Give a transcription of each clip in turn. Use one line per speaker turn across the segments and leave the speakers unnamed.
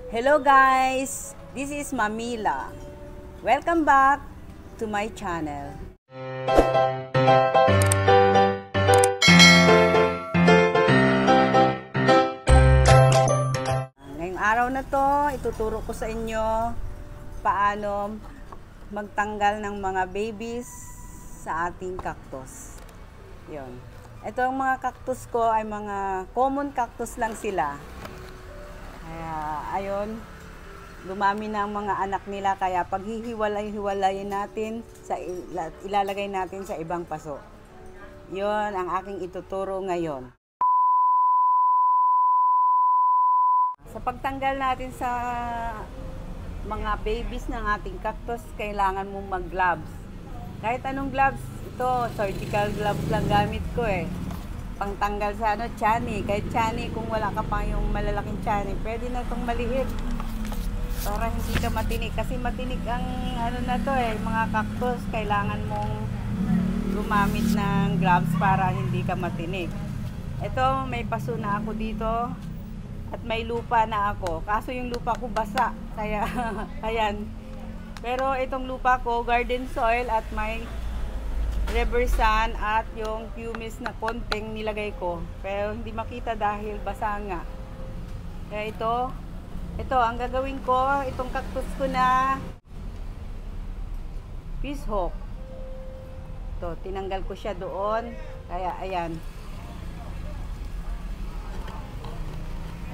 Hello guys, this is Mamila. Welcome back to my channel. Ngayong araw na to, ituturo ko sa inyo paano magtanggal ng mga babies sa ating cactus. Yun. Ito ang mga cactus ko ay mga common cactus lang sila. Kaya, ayun, lumami na ang mga anak nila. Kaya paghihiwalay-hiwalayin natin, ilalagay natin sa ibang paso. Yun ang aking ituturo ngayon. Sa pagtanggal natin sa mga babies ng ating cactus, kailangan mong mag-gloves. Kahit anong gloves, ito, surgical gloves lang gamit ko eh. Pangtanggal sa tiyan. Kahit tiyan, kung wala ka pa yung malalaking tiyan, pwede na itong maliit. Para hindi ka matinik. Kasi matinik ang na to eh, mga cactus. Kailangan mong gumamit ng gloves para hindi ka matinik. Ito, may paso na ako dito. At may lupa na ako. Kaso yung lupa ko basa. Kaya, ayan. Pero itong lupa ko, garden soil at may river sand at yung pumice na konting nilagay ko. Pero hindi makita dahil basa nga. Kaya ito ang gagawin ko, itong cactus ko na fishhook. Ito, tinanggal ko siya doon. Kaya ayan.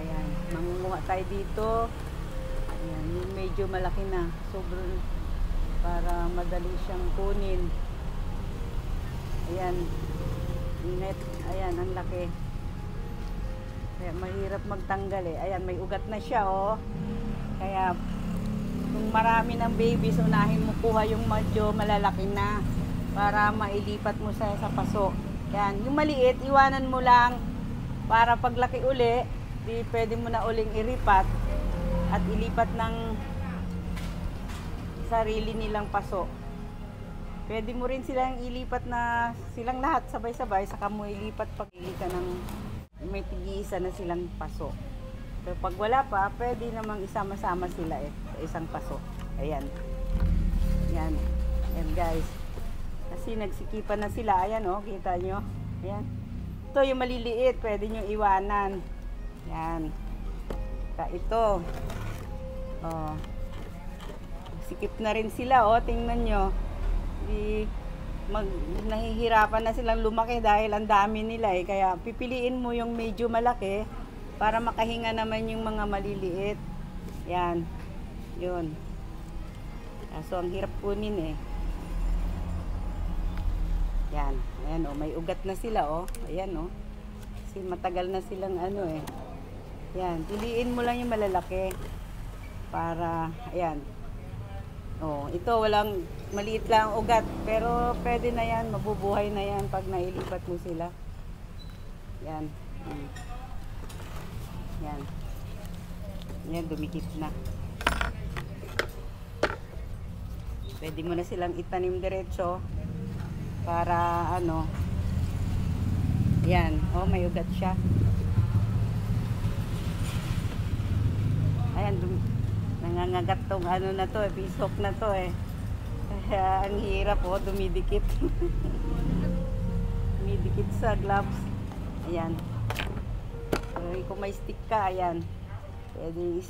Ayan, mangunguha tayo dito. Ayan, yung medyo malaki na. Sobrang para madali siyang kunin. Ayan, net, ayan, ang laki. Kaya mahirap magtanggal eh. Ayan, may ugat na siya oh. Kaya, kung marami ng babies, unahin mo kuha yung medyo malalaki na para mailipat mo sa paso. Ayan, yung maliit, iwanan mo lang para paglaki uli, di pwede mo na uling iripat at ilipat ng sarili nilang paso. Pwede mo rin silang ilipat na silang lahat sabay-sabay, saka mo ilipat pag ili ka ng may tig-iisa na silang paso. Pero pag wala pa, pwede namang isama-sama sila sa isang paso. Ayan. Ayan. Ayan guys. Kasi nagsikipan na sila. Ayan oh, kita nyo. Ayan. Ito yung maliliit, pwede nyo iwanan. Ayan. Ito. Oh. Sikip na rin sila oh, tingnan nyo. Nahihirapan na silang lumaki dahil ang dami nila eh. Kaya pipiliin mo yung medyo malaki para makahinga naman yung mga maliliit. Yan. Yun. So ang hirap kunin eh. Yan. Ayan oh, may ugat na sila oh. Ayan oh. Kasi matagal na silang eh. Yan. Piliin mo lang yung malalaki. Para, ayan. Oh, ito walang maliit lang ugat, pero pwede na yan, mabubuhay na yan pag nailipat mo sila. Yan. Yan. Yan, dumikit na. Pwede mo na silang itanim diretso para yan. Oh, may ugat siya. Ayan, nangangagat tong na to eh, fishhook na to eh. Kaya ang hirap oh, dumidikit. Dumidikit sa gloves. Ayan. Pero kung may stick ka, ayan. Pwede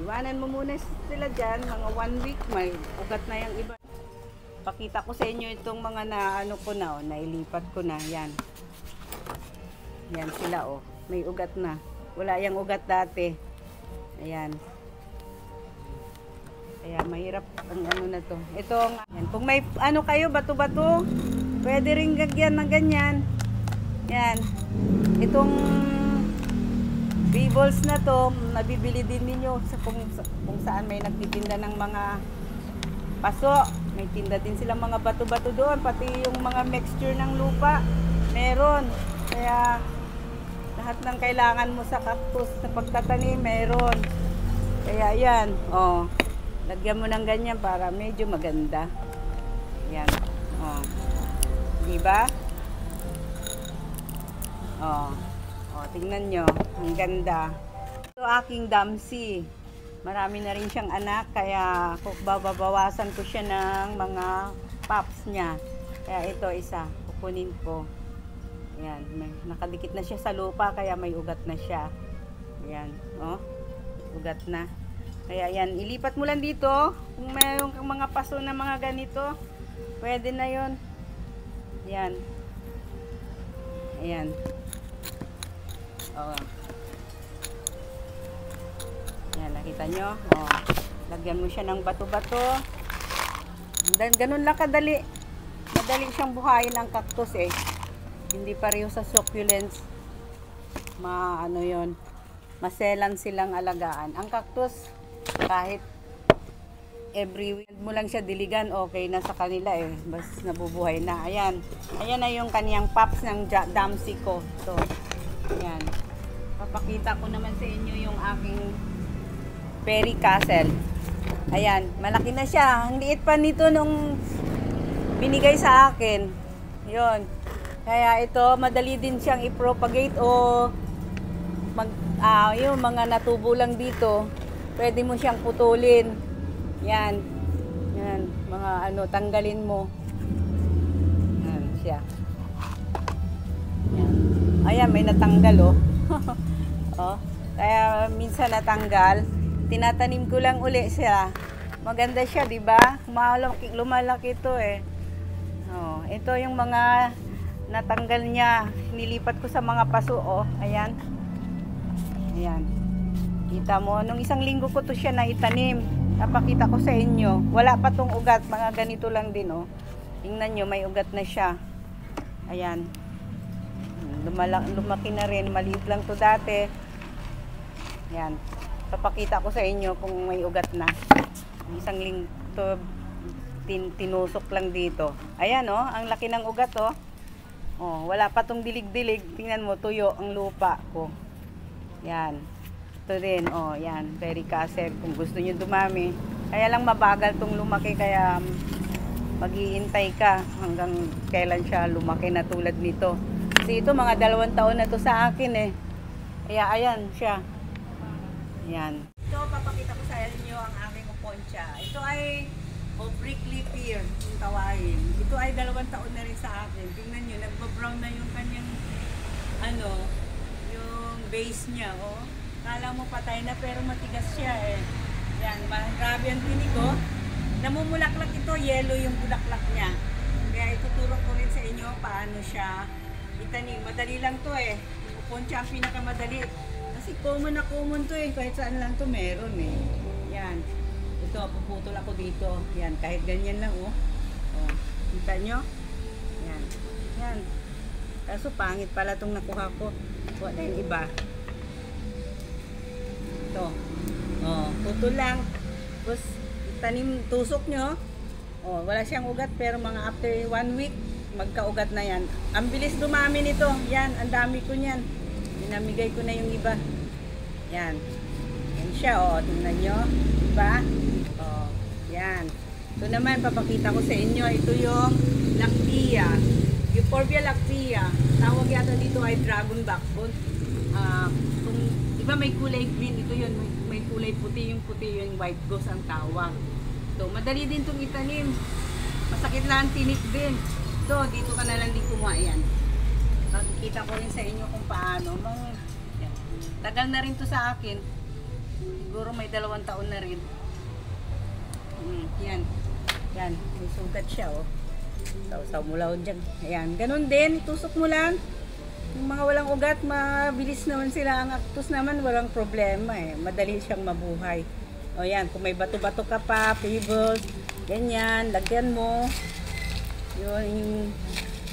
Iwanan mo muna sila dyan, mga 1 week, may ugat na yung iba. Pakita ko sa inyo itong mga na ano ko na, oh, nailipat ko na, yan. Yan sila, oh, may ugat na. Wala yung ugat dati. Ayan. Kaya mahirap ang ano na to. Ito, yan. Kung may ano kayo, bato-bato, pwede rin gagyan ng ganyan. Yan. Itong bee-balls na to, nabibili din ninyo sa kung saan may nagtitinda ng mga paso. May tinda din silang mga bato-bato doon, pati yung mga mixture ng lupa. Meron. Kaya lahat ng kailangan mo sa cactus sa pagtatanim, meron. Kaya yan, oh. Lagyan mo ng ganyan para medyo maganda. Yan. Oh. Di ba? Oh. Oh, tingnan nyo. Ang ganda. Ito aking damsi. Marami na rin siyang anak, kaya babawasan ko siya ng mga pups niya. Kaya ito isa, kukunin ko. Ayan, nakadikit na siya sa lupa, kaya may ugat na siya. Ayan, oh, ugat na. Kaya yan, ilipat mo lang dito. Kung mayroon kang mga paso na mga ganito, pwede na yon. Ayan. Ayan. Oh. Yan, nakita nyo? Oh. Lagyan mo siya ng bato-bato. Ganun lang kadali. Madali siyang buhayin ang cactus eh. Hindi pareho sa succulents. Ano yon, maselan silang alagaan. Ang cactus, kahit every week mo lang siya diligan, okay na sa kanila eh. Bas nabubuhay na. Ayan. Ayan na yung kaniyang pups ng damsi ko. So, ayan. Papakita ko naman sa inyo yung aking Fairy Castle. Ayan, malaki na siya. Ang liit pa nito nung binigay sa akin. Yun. Kaya ito, madali din siyang i-propagate o yung mga natubo lang dito, pwede mo siyang putulin. Yan. Yan. Mga ano, tanggalin mo. Yan siya. Yan. Ayan, may natanggal oh. Oh. Kaya minsan natanggal. Tinatanim ko lang uli siya. Maganda siya, di ba? Lumalaki ito eh. Oh, ito yung mga natanggal niya. Nilipat ko sa mga paso, oh. Ayan. Ayan. Kita mo, nung isang linggo ko to siya na itanim. Napakita ko sa inyo. Wala pa tong ugat, mga ganito lang din, oh. Tingnan nyo, may ugat na siya. Ayan. Lumaki na rin. Maliit lang to dati. Ayan. Papakita ko sa inyo kung may ugat na. Isang linggo tinusok lang dito. Ayan oh, ang laki ng ugat oh. Oh, wala pa tong dilig-dilig. Tingnan mo, tuyo ang lupa ko. Yan. Ito din, oh, yan. Fairy Castle. Kung gusto niyo dumami. Kaya lang mabagal tong lumaki, kaya mag-iintay ka hanggang kailan siya lumaki na tulad nito. Kasi ito, mga 2 taon na to sa akin eh. Kaya ayan siya. Yan. Ito, papakita ko sa inyo ang aming uponcha. Ito ay prickly pear, yung tawagin. Ito ay 2 taon na rin sa akin. Tingnan nyo, nagbo-brown na yung kanyang, ano, yung base niya, oh. Kala mo patay na, pero matigas siya, eh. Yan, grabe ang tinig, oh. Namumulaklak ito, yellow yung bulaklak niya. Kaya ituturo ko rin sa inyo paano siya itanim. Madali lang to, eh. Yung uponcha ang pinakamadali. Kasi common na common to eh. Kahit saan lang to meron eh. Yan. Ito, puputol ako dito. Yan, kahit ganyan lang oh. Oh, kita nyo? Yan. Yan. Kaso pangit pala itong nakuha ko. Wala yung iba. Ito. Oh, putol lang. Tapos, tanim, tusok nyo. Oh, wala siyang ugat pero mga after 1 week, magka-ugat na yan. Ang bilis dumami nito. Yan, ang dami ko niyan. Pinamigay ko na yung iba. Yan. Yan siya, oh. Tingnan nyo. Diba? Oh, yan. Ito naman, papakita ko sa inyo. Ito yung Lactea. Euphorbia Lactea. Tawag yata dito ay dragon backbone. Kung, diba may kulay green, ito yun. May kulay puti. Yung puti, yung white ghost ang tawag. Ito, madali din itong itanim. Masakit lang, tinik din. Ito, dito ka na lang din kumuha yan. Makikita ko rin sa inyo kung paano. Tagal na rin to sa akin. Siguro may 2 taon na rin. Yan. Yan. May sugat siya, oh. Sausaw mo lang dyan. Ayan. Ganun din. Itusok mo lang. Yung mga walang ugat, mabilis naman sila. Ang cactus naman, walang problema eh. Madali siyang mabuhay. O yan. Kung may bato-bato ka pa, pebbles, ganyan, lagyan mo. Yung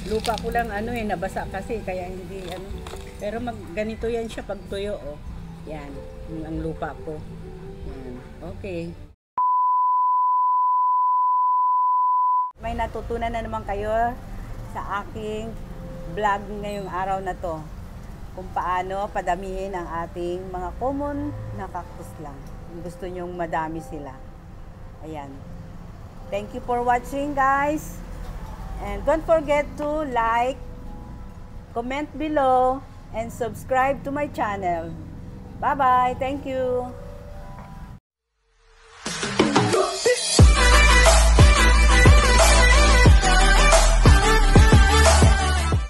lupa ko lang, nabasa kasi. Kaya hindi, Pero ganito yan siya pag tuyo, oh. Yan. Yung ang lupa ko. Yan. Okay. May natutunan na naman kayo sa aking vlog ngayong araw na to. Kung paano padamihin ang ating mga common na cactus lang. Kung gusto nyong madami sila. Ayan. Thank you for watching, guys. And don't forget to like, comment below, and subscribe to my channel. Bye-bye. Thank you.